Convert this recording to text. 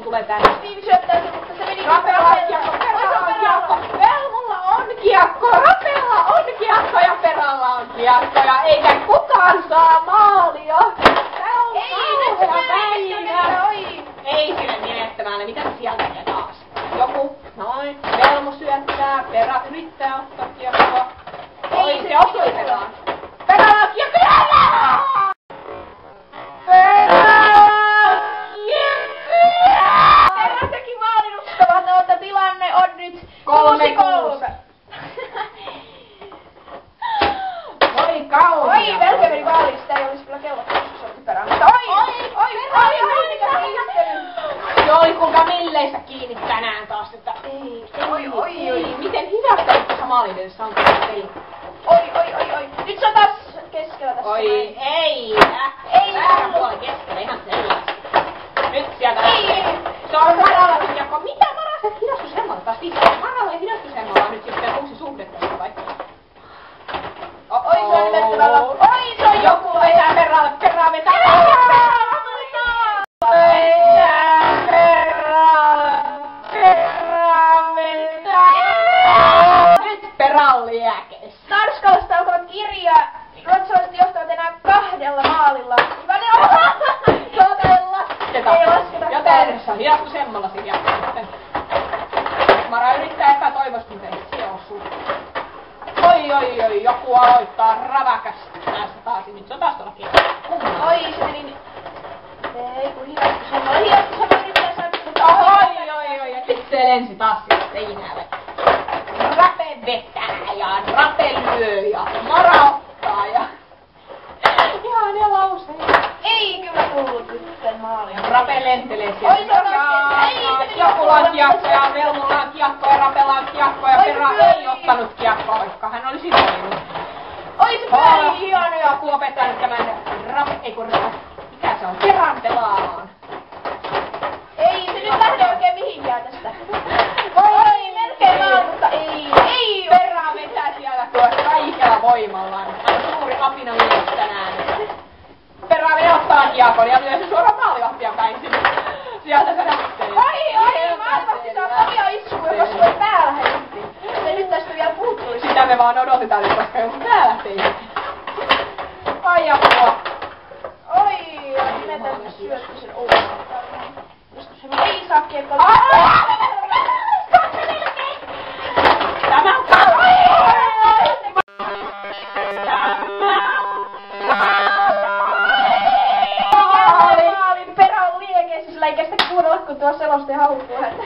tulee tänne. Viivi syöttää se, mutta se meni Rapella on kiekko, Peralla on kiekko, Velmulla on kiekko, Rapella on kiekko ja Peralla on kiekko ja eikä kukaan saa maalia. Tää on päivä. Ei sille menettämällä, mitä sieltä tekee taas? Joku, noin, Velmu syöttää, Pera yrittää ottaa kiekkoa. Oi, se osui Peraan. Peralla on kiekko, Perä teki maalin uskomaton, että tilanne on nyt 3-3. Oi kauan. Oi, melkein meni maaliin, sitä ei olisi kyllä kellottu, jos se oli Perään. Se oli kuinka milleissä kiinni tänään taas, että ei. Miten hidasta tässä maalin edessä on tämä peli? Oi. Nyt se on taas keskellä tässä. Oi, ei. Väärän puolen keskellä, ihan sellaista. Nyt sieltä lähtee. Se on Marallakin kiekko. Mitä Maralle hidastushemmalla taas lisää? Maralle hidastushemmalla on nyt sitten uusi suhde tässä vai? Oi, se on nimettävällä. Oi, se on joku. Vetää Perralle, Perraa vetää. Nyt Perralle jääkeessä. Tanskalasta alkava kirja. Ruotsalaiset johtavat enää 2 maalilla. Hyvä ne on! Ei lasketa. Joten se on hidastushemmalla se kiekko sitten. Mara yrittää epätoivosti, mutta ei se osu. Oi, joku aloittaa räväkästä tästä taas. Nyt se on taas tuolla kiekko. Oi, se meni... Ei, kun hidastushemmalla yrittää saada... Oi, ja nyt se lensi taas sieltä seinälle. Rape vetää ja Rape lyö ja Mara ottaa ja... Ihan ne lauseet. Ei kyllä tullut nyt maalia. Rape lentelee sieltä. Oi, se on taas... Jokulla on kiekko ja Velmulla on kiekko ja Rapella on kiekko ja Perra ei ottanut kiekkoa, vaikka hän olisi voinut. Oi, se pyörii hieno ja... Joku opettanut tämän mikä se on? Perran pelaamaan. Ei, se nyt lähde oikein mihinkään tästä. Oi, melkein maali, mutta ei. Perra vetää siellä tuossa kaikella voimallaan. Hän on suuri apina mies tänään. Perra ottaa kiekon ja lyö se suoraan maalivahtia päin sinne. Sieltä se lähtee. Oi, maalivahti saa kovia iskuja, jos voi päällä heitti. Se nyt tästä vielä puuttuisi. Sitä me vaan odotetaan nyt, koska joku päällä heitti. Ai apua. Oi, nimetään nyt syötty sen uudestaan. Joskus se ei saa kiekkoa. Tämä on Perä on liekeissä, sillä ei kestä kuunnella, kun tuo seloste haukkuu häntä.